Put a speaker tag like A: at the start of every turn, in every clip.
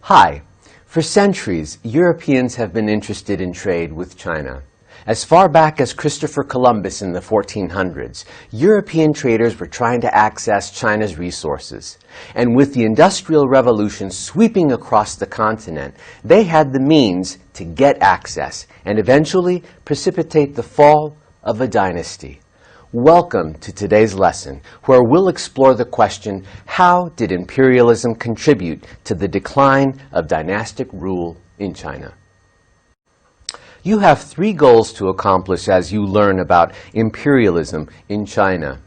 A: Hi. For centuries, Europeans have been interested in trade with China. As far back as Christopher Columbus in the 1400s, European traders were trying to access China's resources. And with the Industrial Revolution sweeping across the continent, they had the means to get access and eventually precipitate the fall of a dynasty. Welcome to today's lesson, where we'll explore the question, how did imperialism contribute to the decline of dynastic rule in China? You have three goals to accomplish as you learn about imperialism in China.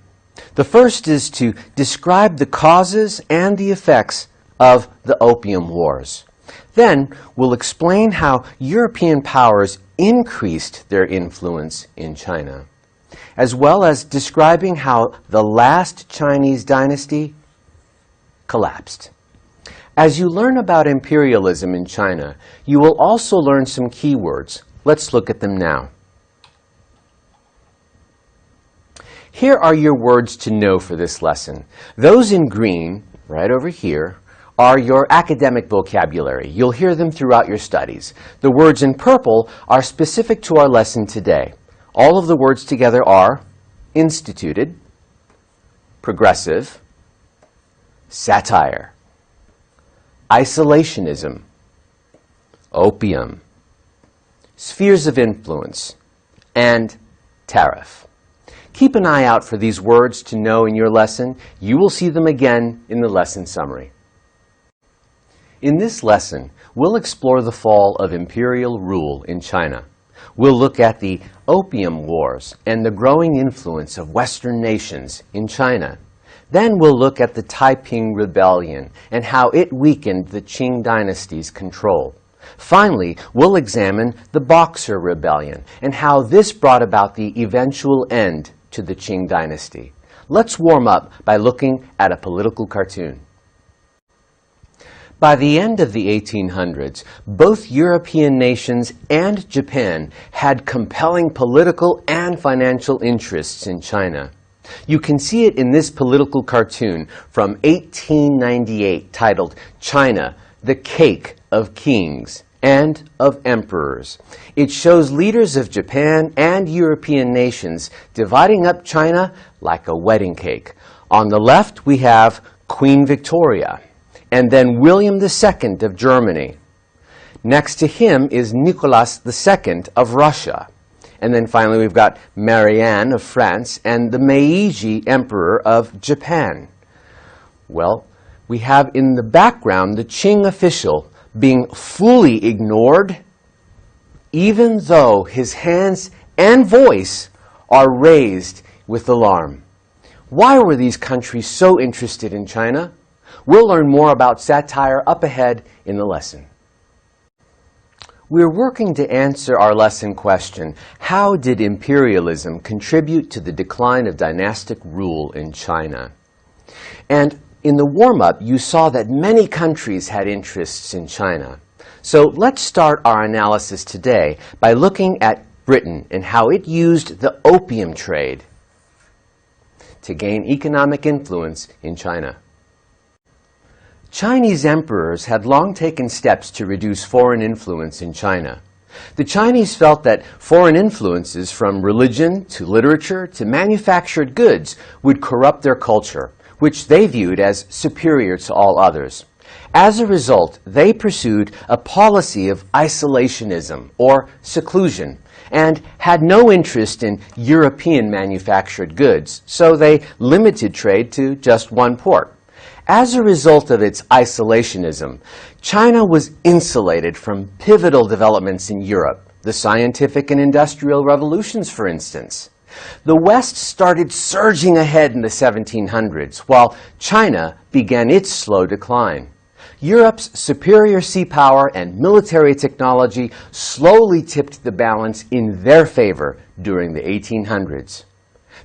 A: The first is to describe the causes and the effects of the Opium Wars. Then we'll explain how European powers increased their influence in China, as well as describing how the last Chinese dynasty collapsed. As you learn about imperialism in China, you will also learn some keywords. Let's look at them now. Here are your words to know for this lesson. Those in green, right over here, are your academic vocabulary. You'll hear them throughout your studies. The words in purple are specific to our lesson today. All of the words together are instituted, progressive, satire, isolationism, opium, spheres of influence, and tariff. Keep an eye out for these words to know in your lesson. You will see them again in the lesson summary. In this lesson, we'll explore the fall of imperial rule in China. We'll look at the Opium Wars and the growing influence of Western nations in China. Then we'll look at the Taiping Rebellion and how it weakened the Qing dynasty's control. Finally, we'll examine the Boxer Rebellion and how this brought about the eventual end to the Qing dynasty. Let's warm up by looking at a political cartoon. By the end of the 1800s, both European nations and Japan had compelling political and financial interests in China. You can see it in this political cartoon from 1898 titled China, the Cake of Kings and of Emperors. It shows leaders of Japan and European nations dividing up China like a wedding cake. On the left, we have Queen Victoria, and then William II of Germany. Next to him is Nicholas II of Russia. And then finally we've got Marianne of France and the Meiji Emperor of Japan. Well, we have in the background the Qing official being fully ignored, even though his hands and voice are raised with alarm. Why were these countries so interested in China? We'll learn more about satire up ahead in the lesson. We're working to answer our lesson question, how did imperialism contribute to the decline of dynastic rule in China? And in the warm-up, you saw that many countries had interests in China. So let's start our analysis today by looking at Britain and how it used the opium trade to gain economic influence in China. Chinese emperors had long taken steps to reduce foreign influence in China. The Chinese felt that foreign influences from religion to literature to manufactured goods would corrupt their culture, which they viewed as superior to all others. As a result, they pursued a policy of isolationism or seclusion and had no interest in European manufactured goods, so they limited trade to just one port. As a result of its isolationism, China was insulated from pivotal developments in Europe, the scientific and industrial revolutions, for instance. The West started surging ahead in the 1700s, while China began its slow decline. Europe's superior sea power and military technology slowly tipped the balance in their favor during the 1800s.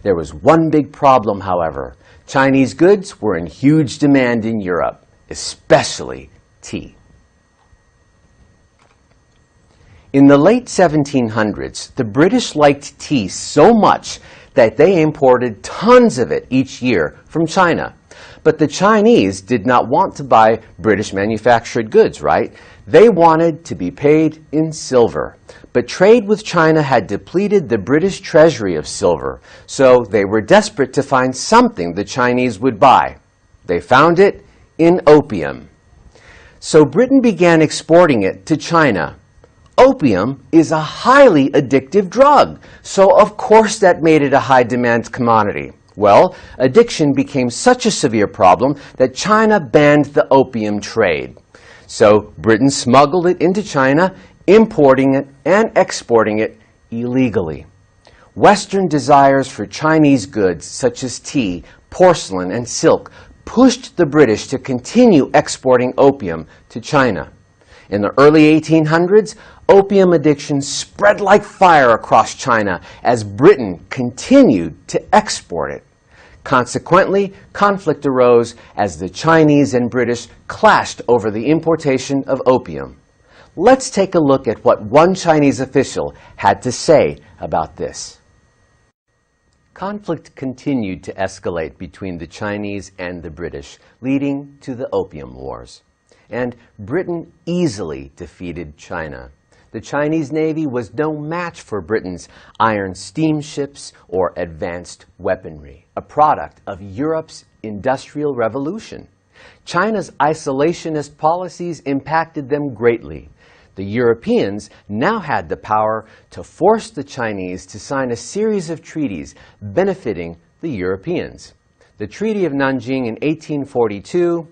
A: There was one big problem, however. Chinese goods were in huge demand in Europe, especially tea. In the late 1700s, the British liked tea so much that they imported tons of it each year from China. But the Chinese did not want to buy British manufactured goods, right? They wanted to be paid in silver. But trade with China had depleted the British treasury of silver, so they were desperate to find something the Chinese would buy. They found it in opium. So Britain began exporting it to China. Opium is a highly addictive drug, so of course that made it a high-demand commodity. Well, addiction became such a severe problem that China banned the opium trade. So Britain smuggled it into China, importing it and exporting it illegally. Western desires for Chinese goods such as tea, porcelain, and silk pushed the British to continue exporting opium to China. In the early 1800s, opium addiction spread like fire across China as Britain continued to export it. Consequently, conflict arose as the Chinese and British clashed over the importation of opium. Let's take a look at what one Chinese official had to say about this. Conflict continued to escalate between the Chinese and the British, leading to the Opium Wars. And Britain easily defeated China. The Chinese Navy was no match for Britain's iron steamships or advanced weaponry, a product of Europe's Industrial Revolution. China's isolationist policies impacted them greatly. The Europeans now had the power to force the Chinese to sign a series of treaties benefiting the Europeans. The Treaty of Nanjing in 1842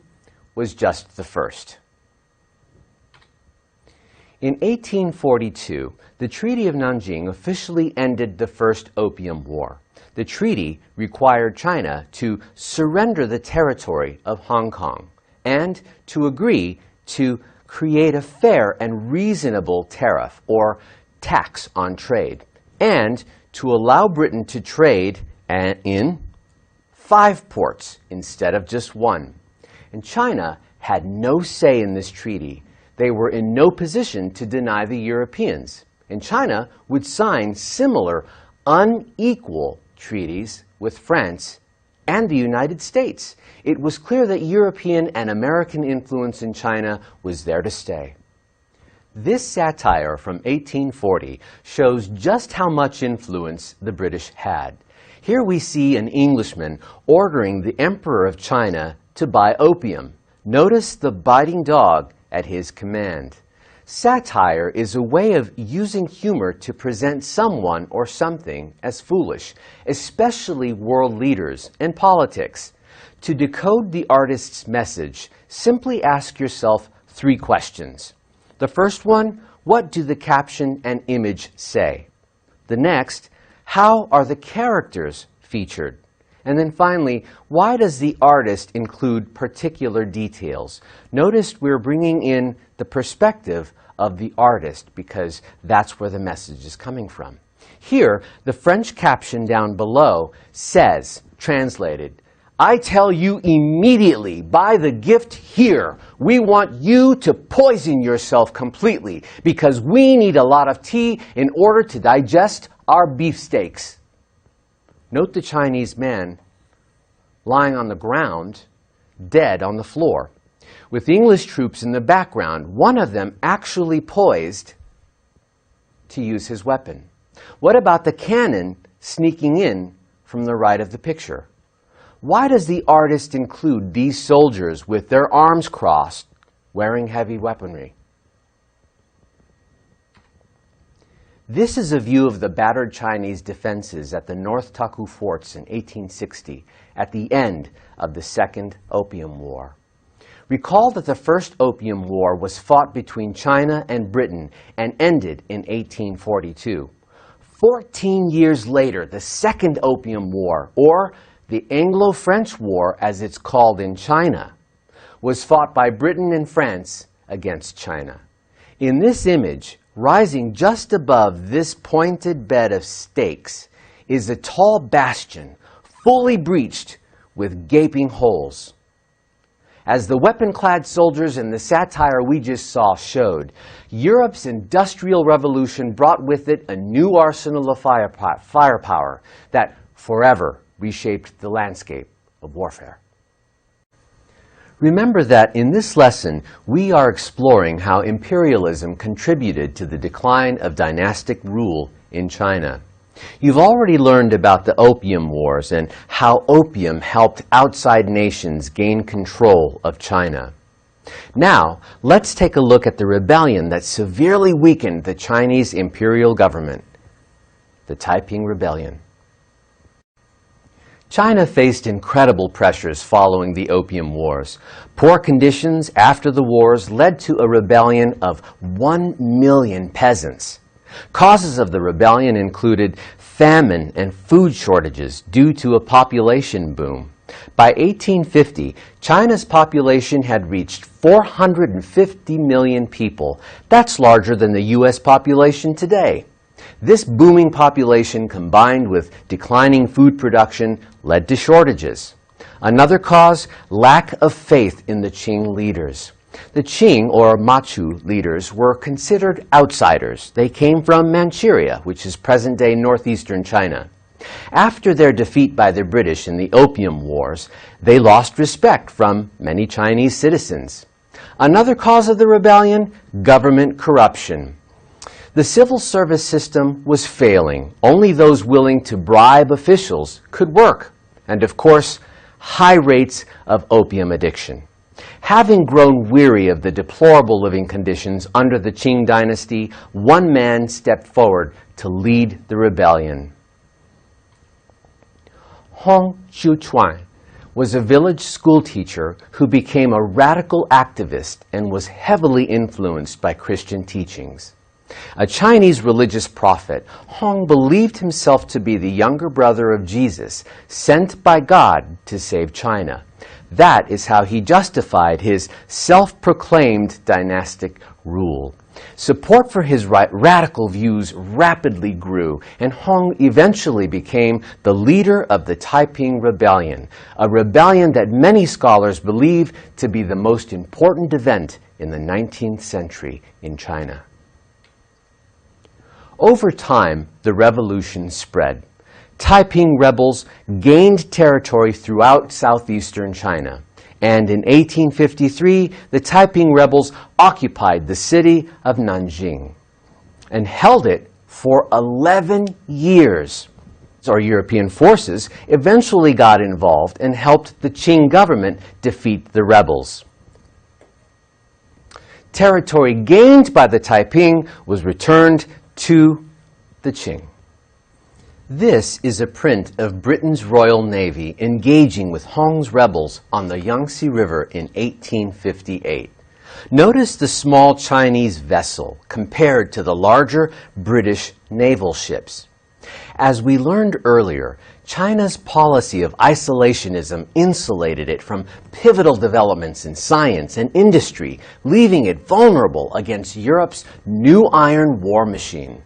A: was just the first. In 1842, the Treaty of Nanjing officially ended the First Opium War. The treaty required China to surrender the territory of Hong Kong and to agree to create a fair and reasonable tariff or tax on trade, and to allow Britain to trade in 5 ports instead of just 1. And China had no say in this treaty. They were in no position to deny the Europeans. And China would sign similar unequal treaties with France and the United States. It was clear that European and American influence in China was there to stay. This satire from 1840 shows just how much influence the British had. Here we see an Englishman ordering the Emperor of China to buy opium. Notice the biting dog at his command. Satire is a way of using humor to present someone or something as foolish, especially world leaders and politics. To decode the artist's message, simply ask yourself 3 questions. The first one, what do the caption and image say? The next, how are the characters featured? And then finally, why does the artist include particular details? Notice we're bringing in the perspective of the artist because that's where the message is coming from. Here, the French caption down below says, translated, I tell you immediately, buy the gift here. We want you to poison yourself completely because we need a lot of tea in order to digest our beefsteaks. Note the Chinese man lying on the ground, dead on the floor. With English troops in the background, one of them actually poised to use his weapon. What about the cannon sneaking in from the right of the picture? Why does the artist include these soldiers with their arms crossed, wearing heavy weaponry? This is a view of the battered Chinese defenses at the North Taku forts in 1860, at the end of the Second Opium War. Recall that the First Opium War was fought between China and Britain and ended in 1842. 14 years later, the Second Opium War, or the Anglo-French War as it's called in China, was fought by Britain and France against China. In this image, rising just above this pointed bed of stakes is a tall bastion, fully breached with gaping holes. As the weapon-clad soldiers in the satire we just saw showed, Europe's Industrial Revolution brought with it a new arsenal of firepower that forever reshaped the landscape of warfare. Remember that in this lesson, we are exploring how imperialism contributed to the decline of dynastic rule in China. You've already learned about the Opium Wars and how opium helped outside nations gain control of China. Now, let's take a look at the rebellion that severely weakened the Chinese imperial government, the Taiping Rebellion. China faced incredible pressures following the Opium Wars. Poor conditions after the wars led to a rebellion of 1 million peasants. Causes of the rebellion included famine and food shortages due to a population boom. By 1850, China's population had reached 450 million people. That's larger than the U.S. population today. This booming population combined with declining food production led to shortages. Another cause, lack of faith in the Qing leaders. The Qing, or Manchu, leaders were considered outsiders. They came from Manchuria, which is present-day northeastern China. After their defeat by the British in the Opium Wars, they lost respect from many Chinese citizens. Another cause of the rebellion, government corruption. The civil service system was failing. Only those willing to bribe officials could work. And of course, high rates of opium addiction. Having grown weary of the deplorable living conditions under the Qing dynasty, one man stepped forward to lead the rebellion. Hong Xiuquan was a village schoolteacher who became a radical activist and was heavily influenced by Christian teachings. A Chinese religious prophet, Hong believed himself to be the younger brother of Jesus, sent by God to save China. That is how he justified his self-proclaimed dynastic rule. Support for his radical views rapidly grew, and Hong eventually became the leader of the Taiping Rebellion, a rebellion that many scholars believe to be the most important event in the 19th century in China. Over time, the revolution spread. Taiping Rebels gained territory throughout southeastern China. And in 1853, the Taiping Rebels occupied the city of Nanjing and held it for 11 years. Our European forces eventually got involved and helped the Qing government defeat the rebels. Territory gained by the Taiping was returned to the Qing. This is a print of Britain's Royal Navy engaging with Hong's rebels on the Yangtze River in 1858. Notice the small Chinese vessel compared to the larger British naval ships. As we learned earlier, China's policy of isolationism insulated it from pivotal developments in science and industry, leaving it vulnerable against Europe's new iron war machine.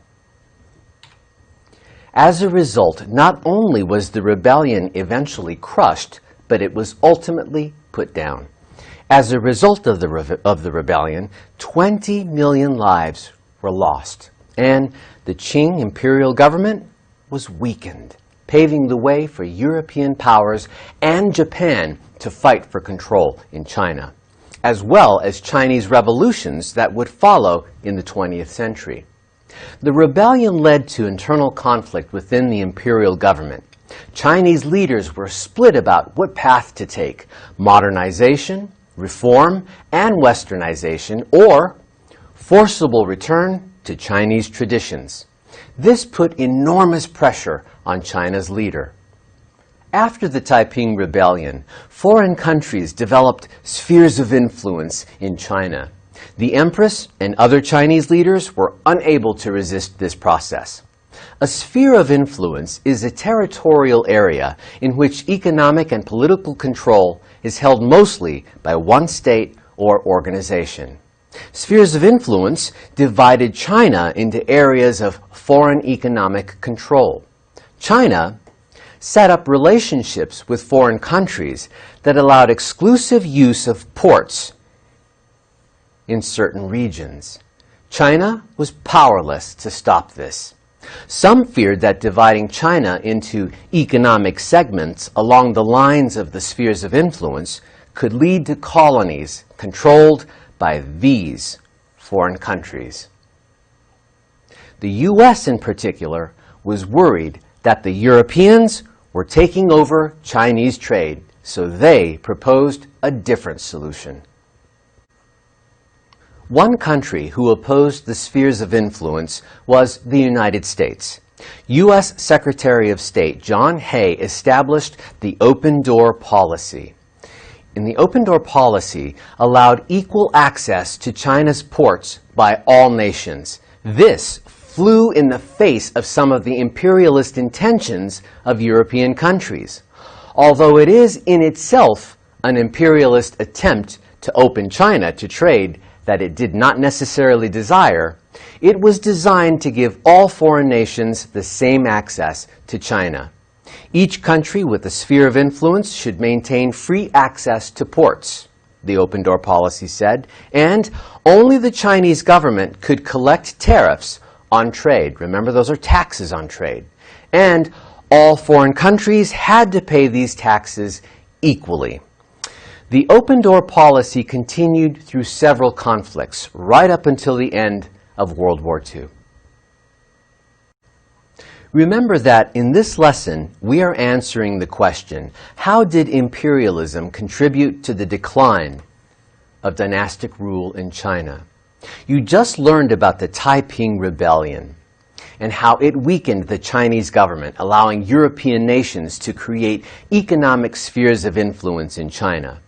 A: As a result, not only was the rebellion eventually crushed, but it was ultimately put down. As a result of the rebellion, 20 million lives were lost, and the Qing imperial government was weakened, paving the way for European powers and Japan to fight for control in China, as well as Chinese revolutions that would follow in the 20th century. The rebellion led to internal conflict within the imperial government. Chinese leaders were split about what path to take: modernization, reform, and westernization, or forcible return to Chinese traditions. This put enormous pressure on China's leader. After the Taiping Rebellion, foreign countries developed spheres of influence in China. The Empress and other Chinese leaders were unable to resist this process. A sphere of influence is a territorial area in which economic and political control is held mostly by one state or organization. Spheres of influence divided China into areas of foreign economic control. China set up relationships with foreign countries that allowed exclusive use of ports in certain regions. China was powerless to stop this. Some feared that dividing China into economic segments along the lines of the spheres of influence could lead to colonies controlled by these foreign countries. The U.S. in particular was worried that the Europeans were taking over Chinese trade, so they proposed a different solution. One country who opposed the spheres of influence was the United States. U.S. Secretary of State John Hay established the open door policy. The open door policy allowed equal access to China's ports by all nations. This flew in the face of some of the imperialist intentions of European countries. Although it is in itself an imperialist attempt to open China to trade that it did not necessarily desire, it was designed to give all foreign nations the same access to China. Each country with a sphere of influence should maintain free access to ports, the open door policy said, and only the Chinese government could collect tariffs on trade. Remember, those are taxes on trade. And all foreign countries had to pay these taxes equally. The open door policy continued through several conflicts, right up until the end of World War II. Remember that in this lesson, we are answering the question, how did imperialism contribute to the decline of dynastic rule in China? You just learned about the Taiping Rebellion and how it weakened the Chinese government, allowing European nations to create economic spheres of influence in China.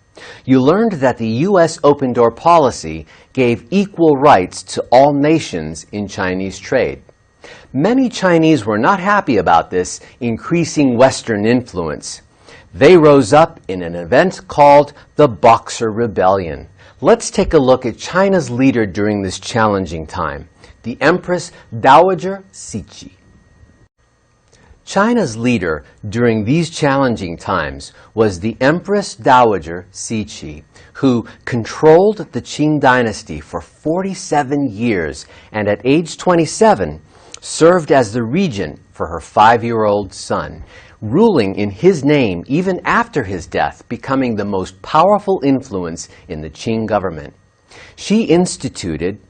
A: You learned that the U.S. open door policy gave equal rights to all nations in Chinese trade. Many Chinese were not happy about this increasing Western influence. They rose up in an event called the Boxer Rebellion. Let's take a look at China's leader during this challenging time, the Empress Dowager Cixi. China's leader during these challenging times was the Empress Dowager Cixi, who controlled the Qing dynasty for 47 years and at age 27 served as the regent for her 5-year-old son, ruling in his name even after his death, becoming the most powerful influence in the Qing government. She instituted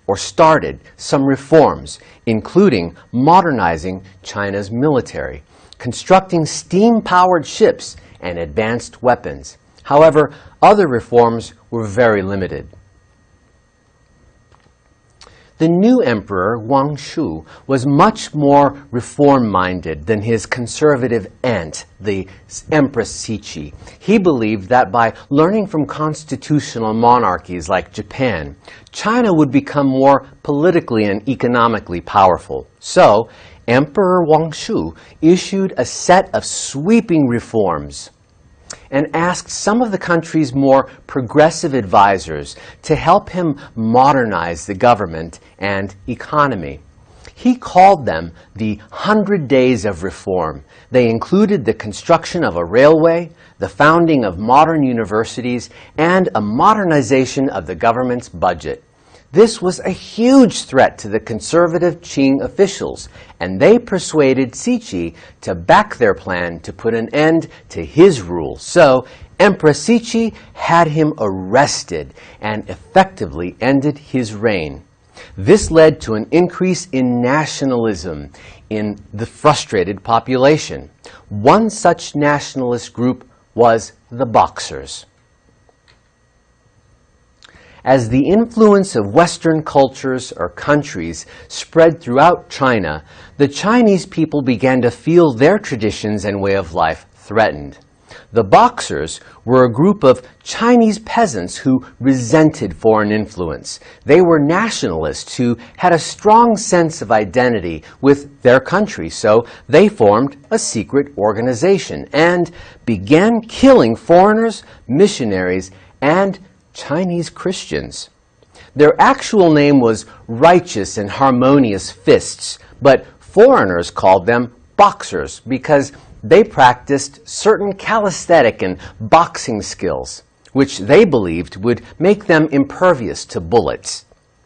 A: or started some reforms, including modernizing China's military, constructing steam-powered ships and advanced weapons. However, other reforms were very limited. The new emperor, Wang Shu, was much more reform-minded than his conservative aunt, the Empress Cixi. He believed that by learning from constitutional monarchies like Japan, China would become more politically and economically powerful. So, Emperor Wang Shu issued a set of sweeping reforms and asked some of the country's more progressive advisors to help him modernize the government and economy. He called them the 100 Days of Reform. They included the construction of a railway, the founding of modern universities, and a modernization of the government's budget. This was a huge threat to the conservative Qing officials, and they persuaded Cixi to back their plan to put an end to his rule. So, Empress Cixi had him arrested and effectively ended his reign. This led to an increase in nationalism in the frustrated population. One such nationalist group was the Boxers. As the influence of Western cultures or countries spread throughout China, the Chinese people began to feel their traditions and way of life threatened. The Boxers were a group of Chinese peasants who resented foreign influence. They were nationalists who had a strong sense of identity with their country, so they formed a secret organization and began killing foreigners, missionaries, and Chinese Christians. Their actual name was Righteous and Harmonious Fists, but foreigners called them Boxers because they practiced certain calisthenic and boxing skills, which they believed would make them impervious to bullets.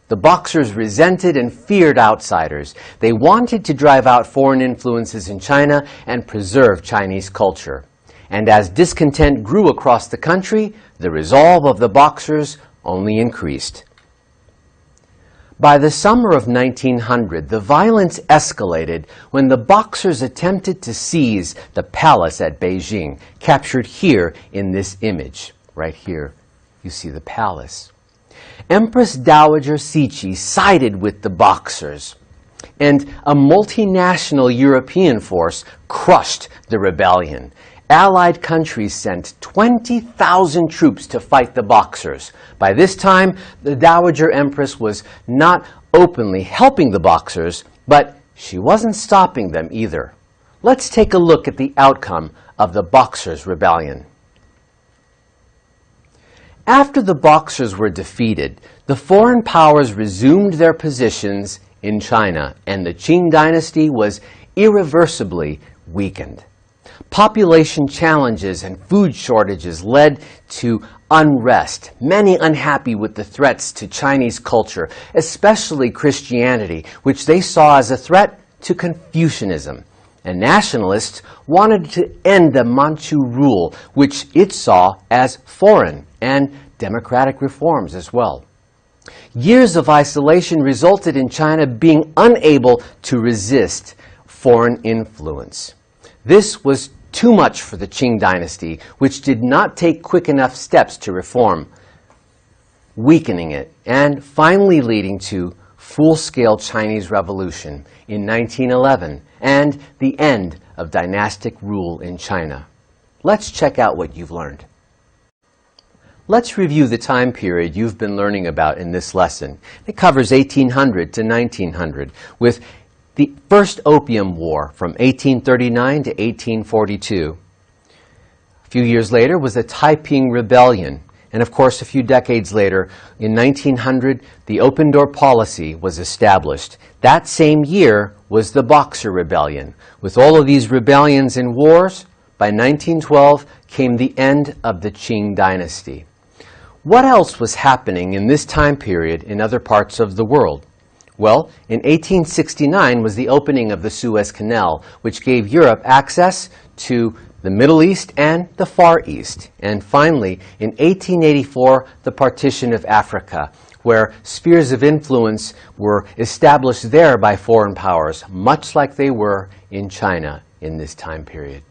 A: The Boxers resented and feared outsiders. They wanted to drive out foreign influences in China and preserve Chinese culture. and as discontent grew across the country, the resolve of the Boxers only increased. By the summer of 1900, the violence escalated when the Boxers attempted to seize the palace at Beijing, captured here in this image. Right here, you see the palace. Empress Dowager Cixi sided with the Boxers, and a multinational European force crushed the rebellion. Allied countries sent 20,000 troops to fight the Boxers. By this time, the Dowager Empress was not openly helping the Boxers, but she wasn't stopping them either. Let's take a look at the outcome of the Boxers' rebellion. After the Boxers were defeated, the foreign powers resumed their positions in China, and the Qing dynasty was irreversibly weakened. Population challenges and food shortages led to unrest, many unhappy with the threats to Chinese culture, especially Christianity, which they saw as a threat to Confucianism. And nationalists wanted to end the Manchu rule, which it saw as foreign, and democratic reforms as well. Years of isolation resulted in China being unable to resist foreign influence. This was too much for the Qing dynasty, which did not take quick enough steps to reform, weakening it, and finally leading to full-scale Chinese revolution in 1911 and the end of dynastic rule in China. Let's check out what you've learned. Let's review the time period you've been learning about in this lesson. It covers 1800 to 1900, with the First Opium War from 1839 to 1842. A few years later was the Taiping Rebellion. And of course, a few decades later, in 1900, the open door policy was established. That same year was the Boxer Rebellion. With all of these rebellions and wars, by 1912 came the end of the Qing dynasty. What else was happening in this time period in other parts of the world? Well, in 1869 was the opening of the Suez Canal, which gave Europe access to the Middle East and the Far East. And finally, in 1884, the partition of Africa, where spheres of influence were established there by foreign powers, much like they were in China in this time period.